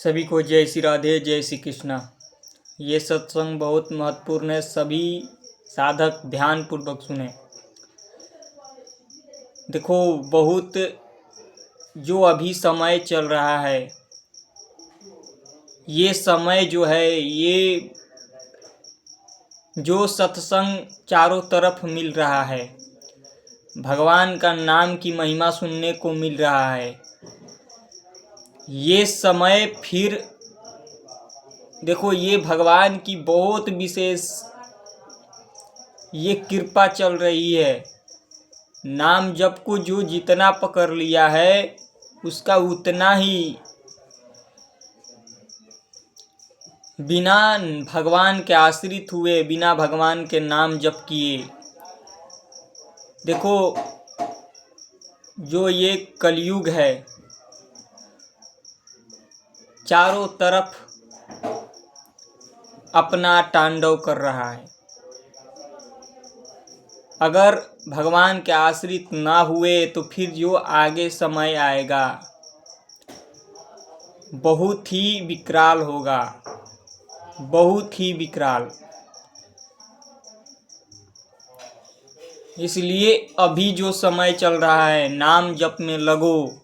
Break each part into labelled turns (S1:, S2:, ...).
S1: सभी को जय श्री राधे, जय श्री कृष्णा। ये सत्संग बहुत महत्वपूर्ण है, सभी साधक ध्यानपूर्वक सुने। देखो, बहुत जो अभी समय चल रहा है, ये समय जो है, ये जो सत्संग चारों तरफ मिल रहा है, भगवान का नाम की महिमा सुनने को मिल रहा है, ये समय फिर देखो, ये भगवान की बहुत विशेष ये कृपा चल रही है। नाम जप को जो जितना पकड़ लिया है, उसका उतना ही बिना भगवान के आश्रित हुए, बिना भगवान के नाम जप किए, देखो जो ये कलयुग है, चारों तरफ अपना तांडव कर रहा है। अगर भगवान के आश्रित ना हुए तो फिर जो आगे समय आएगा बहुत ही विकराल होगा, बहुत ही विकराल। इसलिए अभी जो समय चल रहा है, नाम जप में लगो।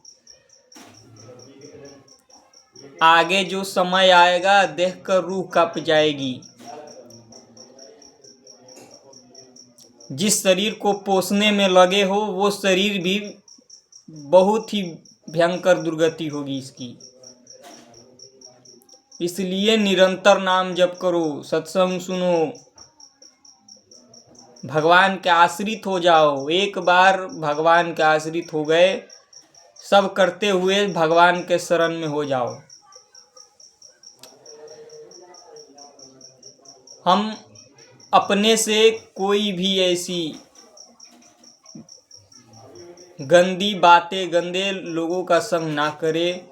S1: आगे जो समय आएगा देखकर रूह कांप जाएगी। जिस शरीर को पोषने में लगे हो, वो शरीर भी बहुत ही भयंकर दुर्गति होगी इसकी। इसलिए निरंतर नाम जप करो, सत्संग सुनो, भगवान के आश्रित हो जाओ। एक बार भगवान के आश्रित हो गए, सब करते हुए भगवान के शरण में हो जाओ। हम अपने से कोई भी ऐसी गंदी बातें, गंदे लोगों का संग ना करे,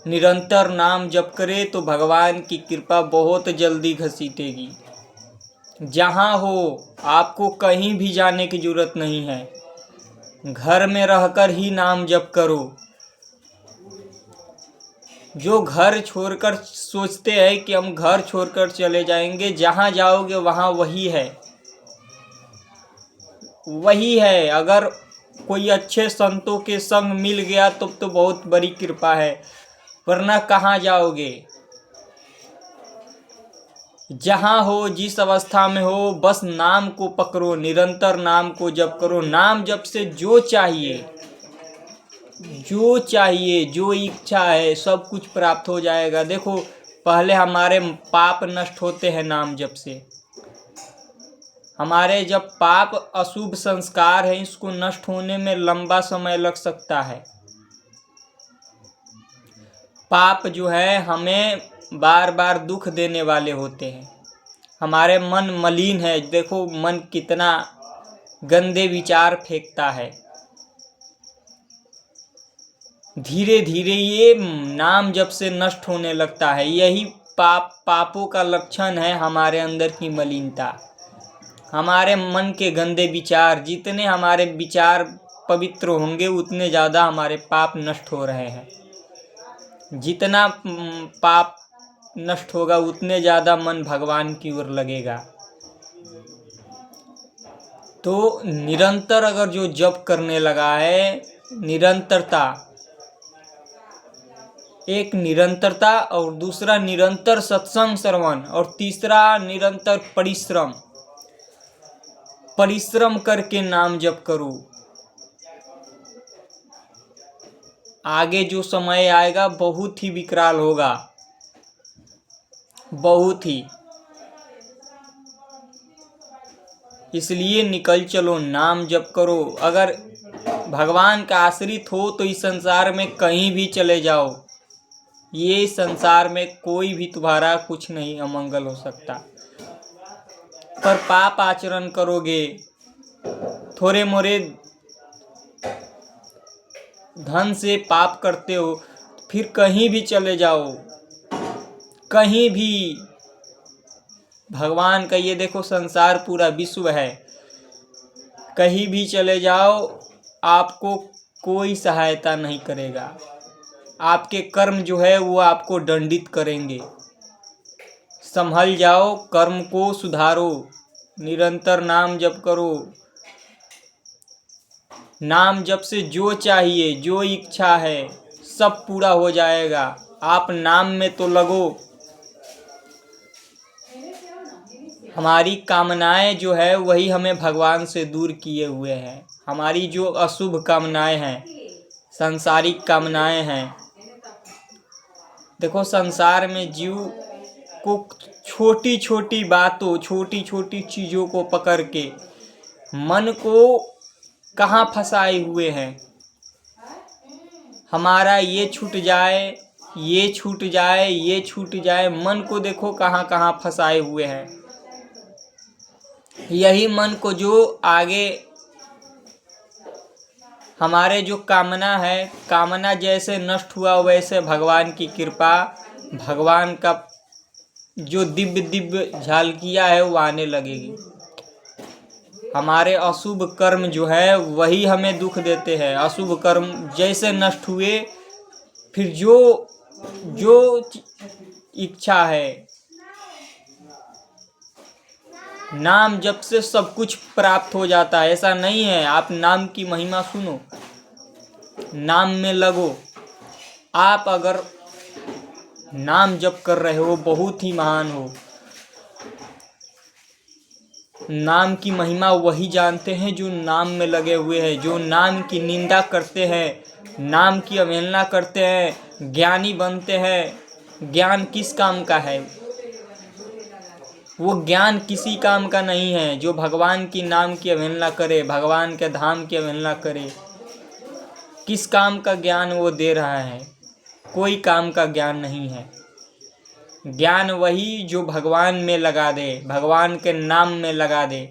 S1: निरंतर नाम जप करे तो भगवान की कृपा बहुत जल्दी घसीटेगी। जहाँ हो, आपको कहीं भी जाने की जरूरत नहीं है, घर में रहकर ही नाम जप करो। जो घर छोड़कर सोचते हैं कि हम घर छोड़कर चले जाएंगे, जहाँ जाओगे वहाँ वही है, वही है। अगर कोई अच्छे संतों के संग मिल गया तो बहुत बड़ी कृपा है, वरना कहाँ जाओगे। जहाँ हो, जिस अवस्था में हो, बस नाम को पकड़ो, निरंतर नाम को जप करो। नाम जप से जो चाहिए, जो चाहिए, जो इच्छा है, सब कुछ प्राप्त हो जाएगा। देखो, पहले हमारे पाप नष्ट होते हैं नाम जप से। हमारे जब पाप अशुभ संस्कार है, इसको नष्ट होने में लंबा समय लग सकता है। पाप जो है हमें बार बार दुख देने वाले होते हैं। हमारे मन मलिन है, देखो मन कितना गंदे विचार फेंकता है। धीरे धीरे ये नाम जप से नष्ट होने लगता है। यही पापों का लक्षण है, हमारे अंदर की मलिनता, हमारे मन के गंदे विचार। जितने हमारे विचार पवित्र होंगे, उतने ज़्यादा हमारे पाप नष्ट हो रहे हैं। जितना पाप नष्ट होगा, उतने ज़्यादा मन भगवान की ओर लगेगा। तो निरंतर अगर जो जप करने लगा है, निरंतरता, एक निरंतरता, और दूसरा निरंतर सत्संग श्रवण, और तीसरा निरंतर परिश्रम। परिश्रम करके नाम जप करो। आगे जो समय आएगा बहुत ही विकराल होगा, बहुत ही। इसलिए निकल चलो, नाम जप करो। अगर भगवान का आश्रित हो तो इस संसार में कहीं भी चले जाओ, ये संसार में कोई भी तुम्हारा कुछ नहीं अमंगल हो सकता। पर पाप आचरण करोगे, थोड़े मोरे धन से पाप करते हो, फिर कहीं भी चले जाओ, कहीं भी। भगवान का ये देखो, संसार पूरा विश्व है, कहीं भी चले जाओ, आपको कोई सहायता नहीं करेगा। आपके कर्म जो है वो आपको दंडित करेंगे। संभल जाओ, कर्म को सुधारो, निरंतर नाम जप करो। नाम जप से जो चाहिए, जो इच्छा है, सब पूरा हो जाएगा। आप नाम में तो लगो। हमारी कामनाएं जो है वही हमें भगवान से दूर किए हुए हैं। हमारी जो अशुभ कामनाएं हैं, सांसारिक कामनाएं हैं, देखो संसार में जीव को छोटी छोटी बातों, छोटी छोटी चीज़ों को पकड़ के मन को कहाँ फंसाए हुए हैं। हमारा ये छूट जाए, ये छूट जाए, ये छूट जाए, मन को देखो कहाँ कहाँ फंसाए हुए हैं। यही मन को जो आगे हमारे जो कामना है, कामना जैसे नष्ट हुआ वैसे भगवान की कृपा, भगवान का जो दिव्य दिव्य झालकियाँ है वो आने लगेगी। हमारे अशुभ कर्म जो है वही हमें दुख देते हैं। अशुभ कर्म जैसे नष्ट हुए, फिर जो जो इच्छा है, नाम जप से सब कुछ प्राप्त हो जाता है। ऐसा नहीं है। आप नाम की महिमा सुनो, नाम में लगो। आप अगर नाम जप कर रहे हो, बहुत ही महान हो। नाम की महिमा वही जानते हैं जो नाम में लगे हुए हैं। जो नाम की निंदा करते हैं, नाम की अवहेलना करते हैं, ज्ञानी बनते हैं। ज्ञान किस काम का है? वो ज्ञान किसी काम का नहीं है। जो भगवान की नाम की अवहेलना करे, भगवान के धाम की अवहेलना करे, किस काम का ज्ञान वो दे रहा है? कोई काम का ज्ञान नहीं है। ज्ञान वही जो भगवान में लगा दे, भगवान के नाम में लगा दे।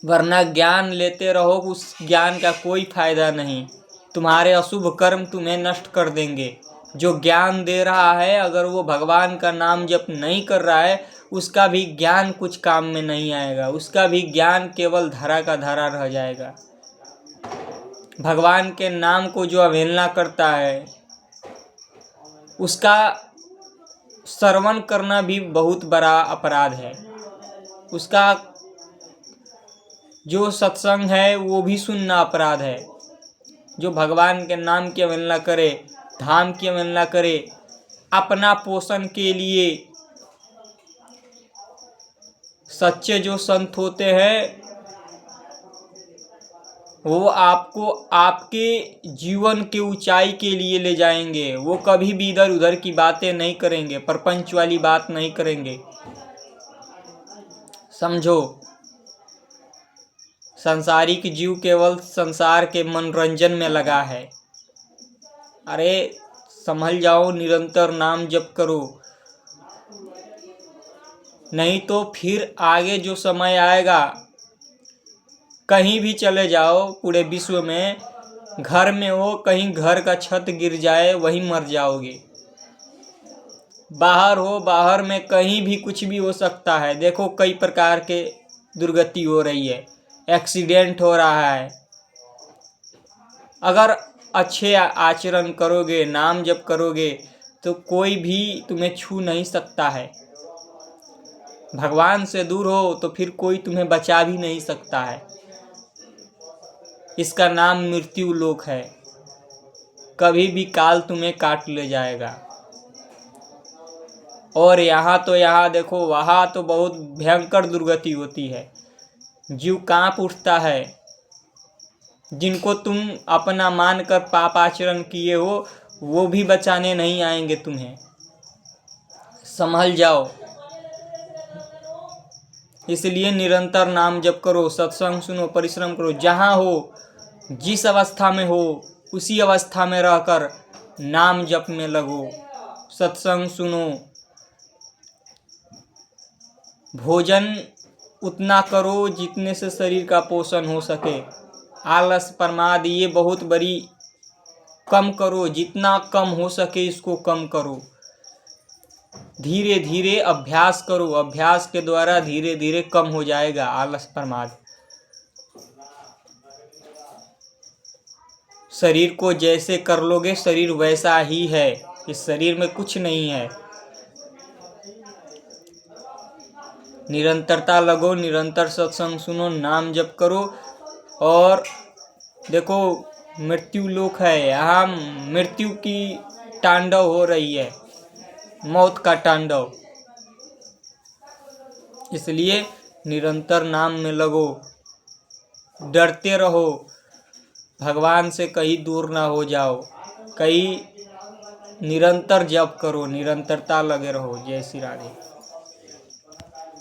S1: वरना ज्ञान लेते रहो, उस ज्ञान का कोई फायदा नहीं। तुम्हारे अशुभ कर्म तुम्हें नष्ट कर देंगे। जो ज्ञान दे रहा है, अगर वो भगवान का नाम जप नहीं कर रहा है, उसका भी ज्ञान कुछ काम में नहीं आएगा। उसका भी ज्ञान केवल धरा का धरा रह जाएगा। भगवान के नाम को जो अवहेलना करता है, उसका श्रवण करना भी बहुत बड़ा अपराध है। उसका जो सत्संग है वो भी सुनना अपराध है। जो भगवान के नाम की अवहेलना करे, धाम की अवहेलना करे, अपना पोषण के लिए, सच्चे जो संत होते हैं वो आपको आपके जीवन के ऊंचाई के लिए ले जाएंगे। वो कभी भी इधर उधर की बातें नहीं करेंगे, प्रपंच वाली बात नहीं करेंगे। समझो, संसारिक जीव केवल संसार के मनोरंजन में लगा है। अरे संभल जाओ, निरंतर नाम जप करो, नहीं तो फिर आगे जो समय आएगा, कहीं भी चले जाओ पूरे विश्व में, घर में हो, कहीं घर का छत गिर जाए वहीं मर जाओगे। बाहर हो, बाहर में कहीं भी कुछ भी हो सकता है। देखो कई प्रकार के दुर्गति हो रही है, एक्सीडेंट हो रहा है। अगर अच्छे आचरण करोगे, नाम जप करोगे, तो कोई भी तुम्हें छू नहीं सकता है। भगवान से दूर हो तो फिर कोई तुम्हें बचा भी नहीं सकता है। इसका नाम मृत्यु लोक है। कभी भी काल तुम्हें काट ले जाएगा। और यहाँ देखो, वहाँ तो बहुत भयंकर दुर्गति होती है। जीव कांप उठता है। जिनको तुम अपना मानकर पाप आचरण किए हो, वो भी बचाने नहीं आएंगे तुम्हें। संभल जाओ। इसलिए निरंतर नाम जप करो, सत्संग सुनो, परिश्रम करो। जहाँ हो, जिस अवस्था में हो, उसी अवस्था में रहकर नाम जप में लगो, सत्संग सुनो। भोजन उतना करो जितने से शरीर का पोषण हो सके। आलस प्रमाद ये बहुत बड़ी कम करो। जितना कम हो सके इसको कम करो। धीरे धीरे अभ्यास करो। अभ्यास के द्वारा धीरे धीरे कम हो जाएगा आलस प्रमाद। शरीर को जैसे कर लोगे शरीर वैसा ही है, इस शरीर में कुछ नहीं है। निरंतरता लगो, निरंतर सत्संग सुनो, नाम जप करो। और देखो मृत्यु लोक है, यहाँ मृत्यु की तांडव हो रही है, मौत का तांडव। इसलिए निरंतर नाम में लगो, डरते रहो, भगवान से कहीं दूर ना हो जाओ, कहीं निरंतर जप करो, निरंतरता लगे रहो। जय श्री राधे।